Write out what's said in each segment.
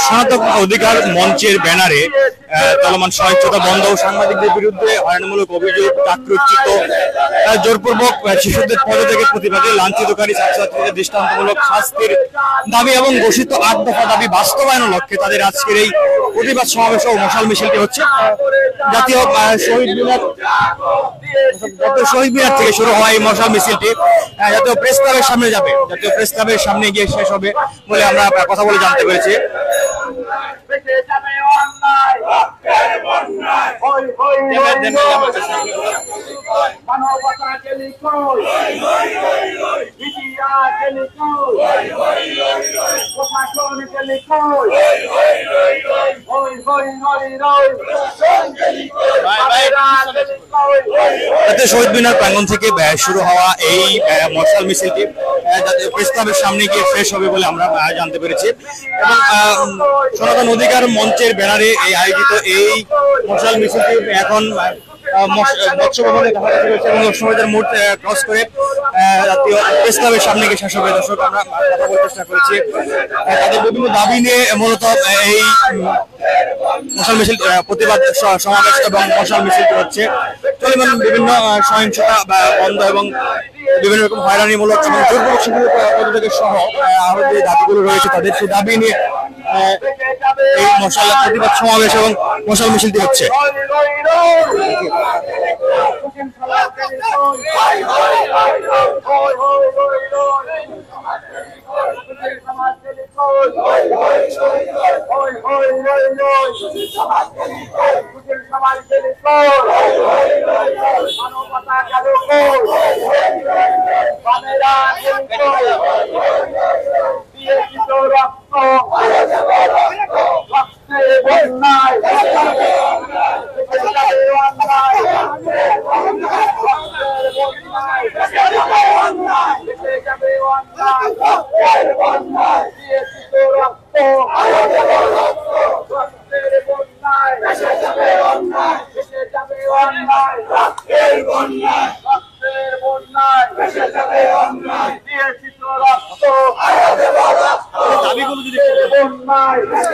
সনাতন অধিকার মঞ্চের ব্যানারে চলমান সহিংসতা বন্ধ ও সাংবাদিকদের বিরুদ্ধে হয়রানিমূলক অভিযোগ, চাকরিচ্যুত জোরপূর্বক শিশুদের পদত্যাগের প্রতিবাদে লাঞ্ছিতকারী ছাত্রছাত্রীদের দৃষ্টান্তমূলক শাস্তির দাবি এবং ঘোষিত 8 দফা দাবি বাস্তবায়নের লক্ষ্যে তাদের আজকের এই প্রতিবাদ সমাবেশ ও মশাল মিছিলটি হচ্ছে। জাতীয় শহীদ মিনার থেকে শুরু হওয়া এই মশাল মিছিলটি জাতীয় প্রেস ক্লাবের সামনে যাবে। জাতীয় প্রেস ক্লাবের সামনে গিয়ে শেষ হবে বলে আমরা কথা বলে জানতে পেরেছি। শহীদ মিনার প্রাঙ্গণ থেকে শুরু হওয়া এই মশাল মিছিলটি জাতীয় প্রেস ক্লাবের সামনে গিয়ে শেষ হবে বলে আমরা জানতে পেরেছি। এবং সনাতন অধিকার মঞ্চের ব্যানারে এই আয়োজিত এই মশাল মিছিলটি এখন মৎস্য ভবনে এবং শহীদের মোড় ক্রস করে জাতীয় প্রেস ক্লাবের সামনে গিয়ে শেষ হবে। দর্শক, আমরা কথা বলার চেষ্টা করেছি। তাদের বিভিন্ন দাবি নিয়ে মূলত এই মশাল মিছিল, প্রতিবাদ সমাবেশ এবং মশাল মিছিলটি হচ্ছে। চলমান বিভিন্ন সহিংসতা বন্ধ এবং বিভিন্ন রকম হয়রানিমূলক এবং জোরপূর্বক শিশুদের পদত্যাগ সহ আরো যে দাবিগুলো রয়েছে তাদের সেই দাবি নিয়ে এই মশাল প্রতিবাদ সমাবেশ এবং মশাল মিছিলটি হচ্ছে।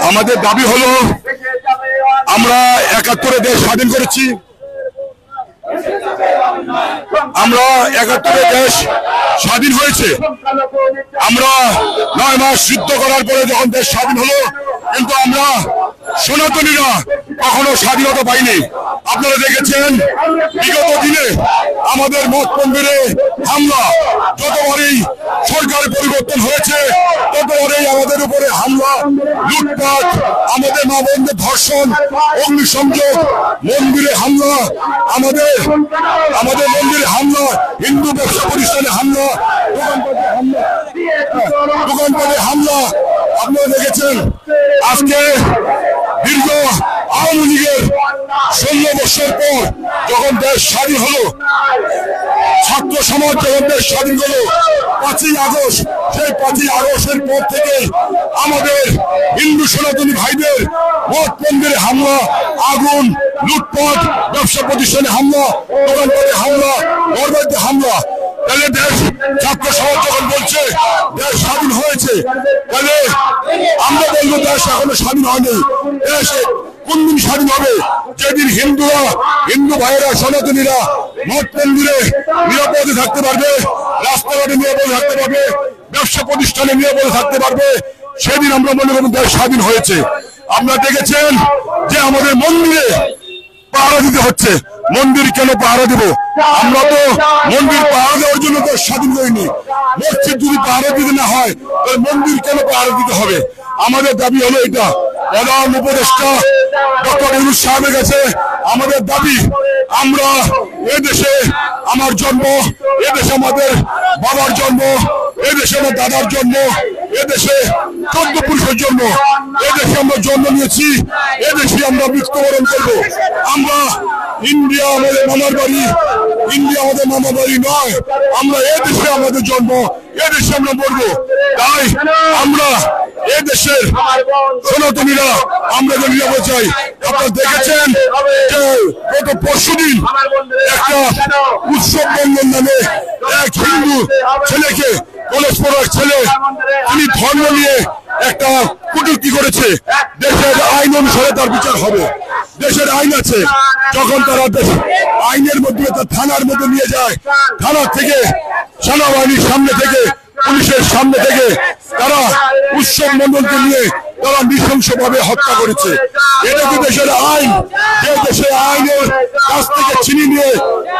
আমাদের দাবি হলো আমরা ৭১ দেশ স্বাধীন করেছি। আমরা ৭১ দেশ স্বাধীন হয়েছে। আমরা ৯ মাস যুদ্ধ করার পরে যখন দেশ স্বাধীন হলো, কিন্তু আমরা সনাতনীরা কখনো স্বাধীনতা পাইনি। আপনারা দেখেছেন বিগত দিনে আমাদের মঠ মন্দিরে হামলা, যতবারই সরকার পরিবর্তন হয়েছে ততবারই আমাদের উপরে হামলা, লুটপাট, আমাদের মা বোনদের ধর্ষণ, অগ্নিসংযোগ, মন্দিরে হামলা, আমাদের মন্দিরে হামলা, হিন্দু ব্যবসা প্রতিষ্ঠানে হামলা, দোকানপাটে হামলা। আপনারা দেখেছেন আজকে দীর্ঘ আওয়ামী লীগের ১৬ বছর পর যখন দেশ স্বাধীন হলো, ছাত্র সমাজ যখন দেশ স্বাধীন হলো ৫ই আগস্ট, সেই ৫ই আগস্টের পর থেকে আমাদের হিন্দু সনাতনী ভাইদের মঠ মন্দিরে হামলা, আগুন, লুটপাট, ব্যবসা প্রতিষ্ঠানে হামলা, দোকানপাটে হামলা, ঘরবাড়িতে হামলা। তাহলে দেশ ছাত্র সমাজ যখন বলছে দেশ স্বাধীন হয়েছে, তাহলে আমরা বলবো দেশ এখনো স্বাধীন হয়নি। দেশ কোনদিন স্বাধীন হবে? যেদিন হিন্দু ভাইয়েরা, সনাতনীরা মঠ মন্দিরে নিরাপদে থাকতে পারবে, রাস্তাঘাটে নিরাপদে থাকতে পারবে, ব্যবসা প্রতিষ্ঠানে নিরাপদে থাকতে পারবে, সেদিন আমরা মনে করি দেশ স্বাধীন হয়েছে। আপনারা দেখেছেন যে আমাদের মন্দিরে পাহারা দিতে হচ্ছে। মন্দির কেন পাহারা দেব? আমরা তো মন্দির পাহারা দেওয়ার জন্য তো স্বাধীন করিনি। মসজিদ যদি পাহারা দিতে না হয় তাহলে মন্দির কেন পাহারা দিতে হবে? আমাদের দাবি হলো এটা। প্রধান উপদেষ্টা ডক্টর ইউনূস সাহেবের কাছে আমাদের দাবি, আমরা এদেশে আমার জন্ম, এদেশে আমাদের বাবার জন্ম, এদেশে আমার দাদার জন্ম, এদেশে ১৪ পুরুষের জন্ম, এদেশে আমরা জন্ম নিয়েছি, এদেশে আমরা মৃত্যুবরণ করবো। আমরা ইন্ডিয়া আমাদের মামার বাড়ি, ইন্ডিয়া আমাদের মামার বাড়ি নয়। আমরা এদেশে আমাদের জন্ম, এদেশে আমরা মরবো। তাই আমরা এদেশের সনাতনীরা আমরা যে নিরাপদ চাই। আপনারা দেখেছেন যে গত পরশুদিন একটা উৎসব বন্ধ মন্ডল নামে এক হিন্দু ছেলেকে, কলেজ পড়ার ছেলে, তিনি ধর্ম নিয়ে একটা কটূক্তি করেছে। দেশের আইন অনুসারে তার বিচার হবে। দেশের আইন আছে, যখন তারা আইনের মধ্যে তার থানার মধ্যে নিয়ে যায়, থানার থেকে সেনাবাহিনীর সামনে থেকে পুলিশের সামনে থেকে তারা উৎসব মন্ডলকে নিয়ে তারা নৃশংসভাবে হত্যা করেছে। এটা কি দেশের আইন? যে দেশে আইনের কাছ থেকে ছিনিয়ে নিয়ে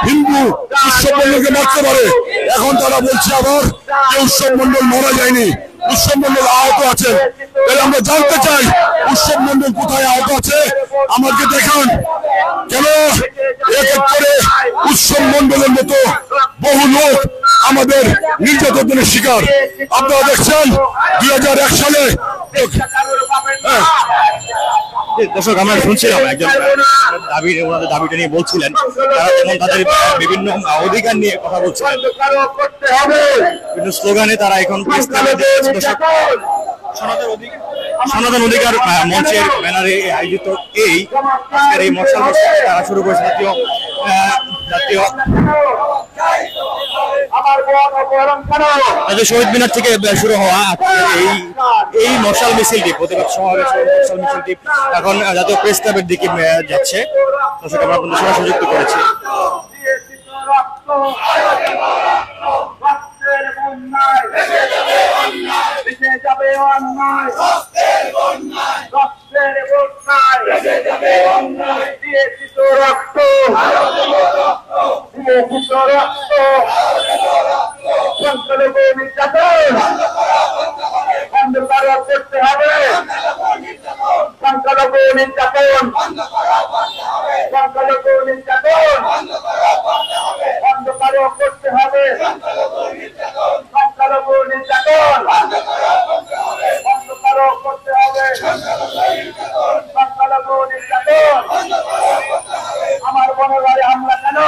হিন্দু উৎসব মন্ডলকে মারতে পারে, এখন তারা বলছে আবার যে উৎসব মন্ডল মারা যায়নি, উৎসব মন্ডল আহত আছে। তাহলে আমরা জানতে চাই উৎসব মন্ডল কোথায় আহত আছে, আমাকে দেখান। কেন এক এক করে উৎসব মন্ডলের মতো বহু লোক আমাদের নির্যাতনের শিকার? আপনারা দেখছেন 2001 সালে। দর্শক, আমরা শুনছিলাম একজন ওনাদের দাবিটা নিয়ে বলছিলেন, তারা যেমন তাদের বিভিন্ন অধিকার নিয়ে কথা বলছিলেন, বিভিন্ন স্লোগানে তারা এখন সনাতন অধিকার মঞ্চের ব্যানারে আয়োজিত এই আজকের এই মশাল তারা শুরু করেছে জাতীয় শহীদ মিনার থেকে শুরু হওয়া এই মশাল মিছিলটি, প্রতিবাদ সমাবেশ মশাল মিছিলটি এখন জাতীয় প্রেস ক্লাবের দিকে যাচ্ছে। দর্শক, আমরা আপনাদের সরাসরি যুক্ত করেছি। করতে হবে সংখ্যালঘু নির্যাতন, সংখ্যালঘু নির্যাতন বন্ধ করতে হবে, সংখ্যালঘু নির্যাতন বন্ধ করতে হবে, সংখ্যালঘু নির্যাতন। আমার বোনের বাড়ি হামলা কেন?